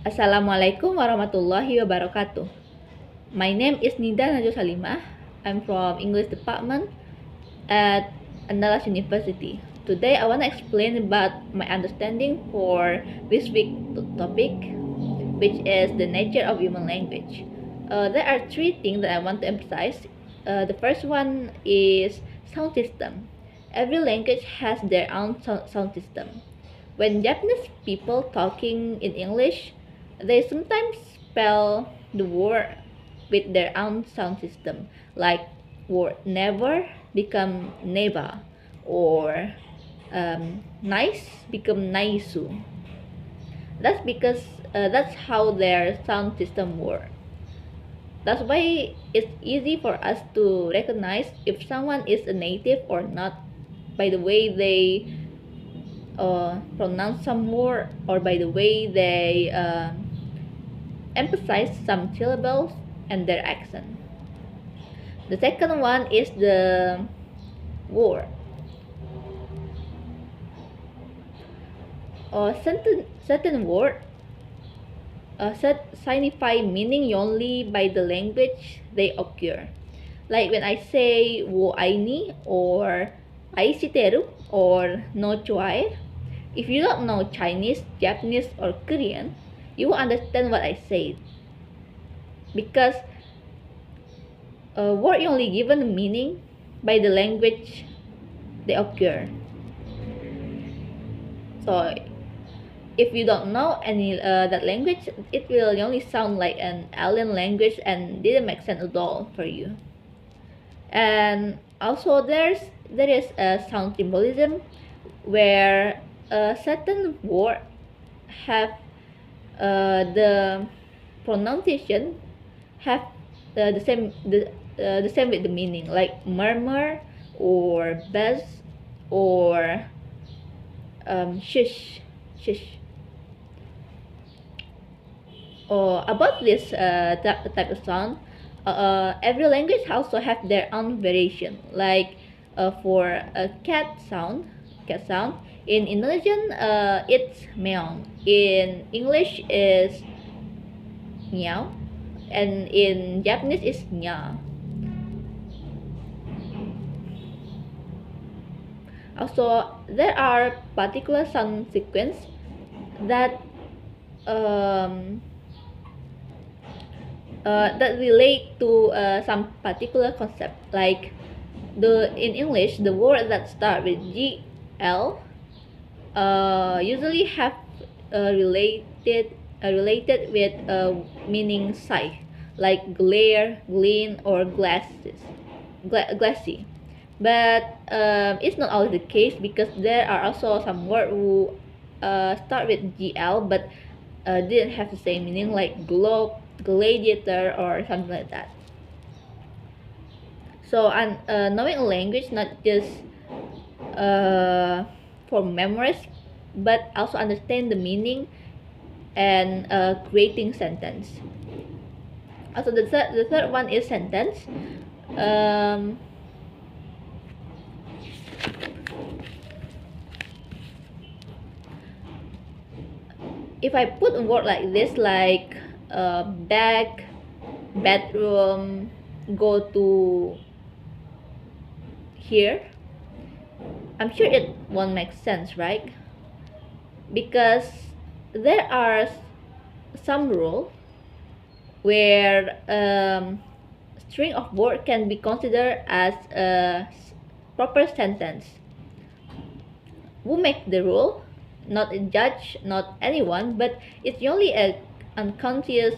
Assalamualaikum warahmatullahi wabarakatuh. My name is Nida Najwa Salimah. I'm from English department at Andalas University. Today I want to explain about my understanding for this week's topic, which is the nature of human language. There are three things that I want to emphasize. The first one is sound system. Every language has their own sound system. When Japanese people talking in English, they sometimes spell the word with their own sound system, like word never become never, or nice become naisu. That's because that's how their sound system works. That's why it's easy for us to recognize if someone is a native or not by the way they pronounce some word or by the way they emphasize some syllables and their accent. The second one is the word. Certain word signify meaning only by the language they occur. Like when I say wo aini or aishiteru or no choai, if you don't know Chinese, Japanese, or Korean, you will understand what I said. Because a word only given a meaning by the language they occur. So if you don't know any that language, it will only sound like an alien language and didn't make sense at all for you. And also there is a sound symbolism where a certain word have the pronunciation have the same with the meaning, like murmur or buzz or shush. About this type of sound, every language also have their own variation. Like for a cat sound in Indonesian it's meong. In English is meow, and in Japanese is nya. Also, there are particular sound sequence that that relate to some particular concept. Like in English, the word that start with GL usually have related with meaning sight, like glare, gleam, or glassy. But it's not always the case because there are also some words who start with GL but didn't have the same meaning, like globe, gladiator, or something like that. So, knowing a language not just for memories, but also understand the meaning and creating sentence. Also, the third one is sentence. If I put a word like this, like bag, bedroom, go to here, I'm sure it won't make sense, right? Because there are some rules where string of word can be considered as a proper sentence. Who make the rule? Not a judge, not anyone, but it's only a unconscious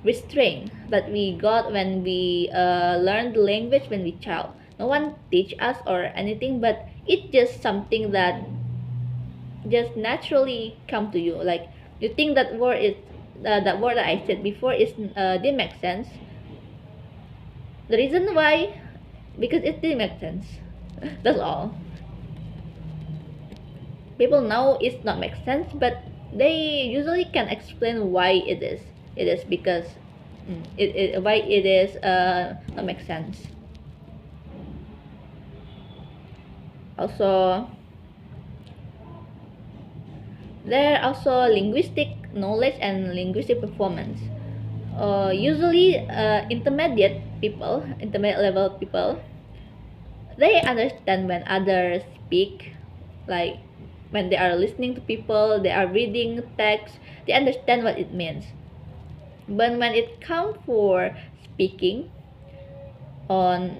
restraint that we got when we learn the language when we child. No one teach us or anything, but it's just something that just naturally come to you. Like you think that word is that word that I said before is didn't make sense. The reason why, because it didn't make sense. That's all. People know it's not make sense, but they usually can explain why it is. It is because why it is not make sense. Also, there are also linguistic knowledge and linguistic performance. Usually, intermediate level people, they understand when others speak, like when they are listening to people, they are reading text, they understand what it means. But when it comes for speaking, on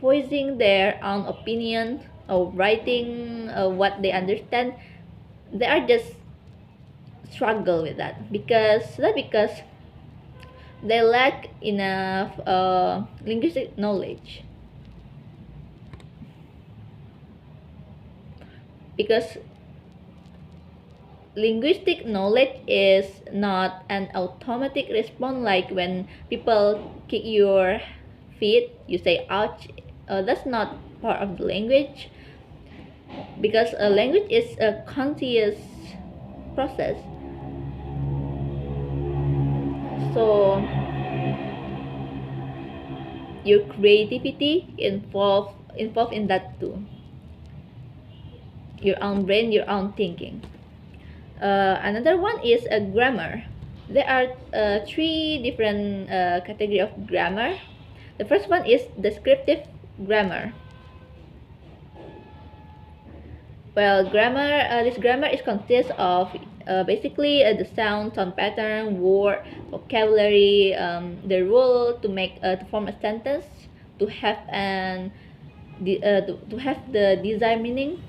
voicing their own opinion or writing what they understand, they are just struggle with that because they lack enough linguistic knowledge. Because linguistic knowledge is not an automatic response, like when people kick your feet, you say ouch. That's not part of the language, because a language is a conscious process. So your creativity involved in that too. Your own brain, your own thinking. Another one is a grammar. There are three different category of grammar. The first one is descriptive grammar. Well, this grammar is consists of basically the sound pattern, word, vocabulary, the rule to make to form a sentence, to have to have the desired meaning.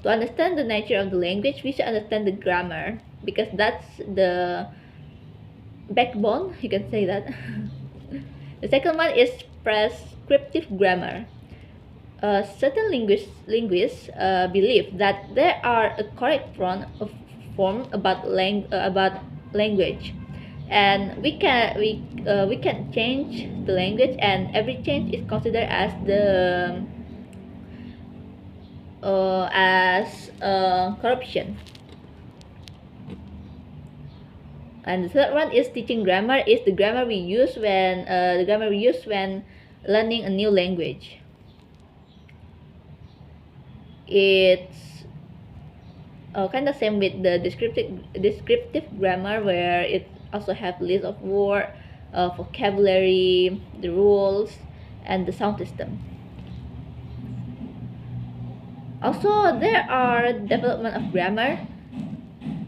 To understand the nature of the language, we should understand the grammar, because that's the backbone, you can say that. The second one is prescriptive grammar. Certain linguists believe that there are a correct form about language, and we can change the language, and every change is considered as the corruption. And the third one is teaching grammar. Is the grammar we use when learning a new language. It's kind of same with the descriptive grammar, where it also have list of word, vocabulary, the rules, and the sound system. Also, there are development of grammar.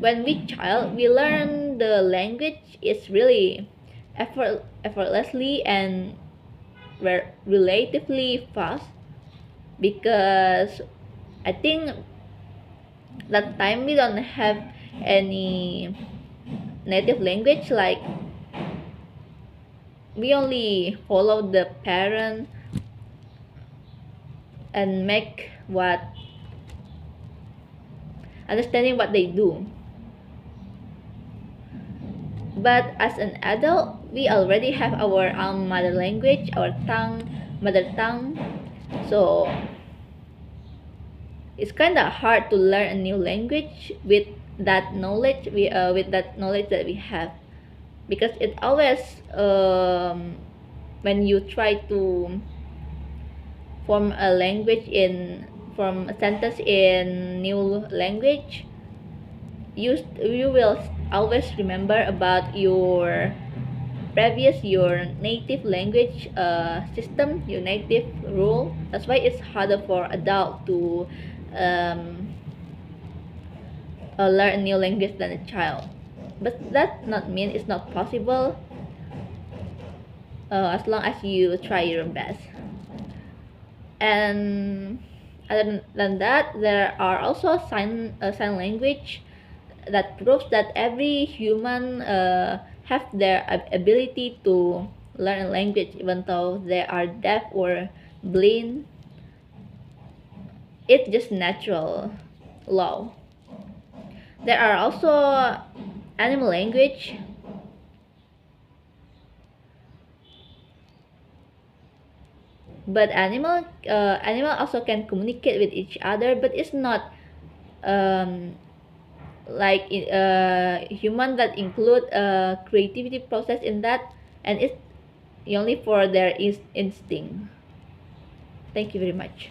When we learn the language is really effortlessly and relatively fast, because I think that time we don't have any native language, like we only follow the parent and make what understanding what they do. But as an adult, we already have our own mother language, mother tongue. So it's kind of hard to learn a new language with that knowledge that we have, because it always when you try to form a sentence in new language, you will always remember about your native language system, your native rule. That's why it's harder for adult to learn a new language than a child. But that not mean it's not possible, as long as you try your best. And other than that, there are also sign language that proves that every human have their ability to learn a language, even though they are deaf or blind. It's just natural law. There are also animal language. But animal also can communicate with each other, but it's not like human that include a creativity process in that, and it's only for their instinct. Thank you very much.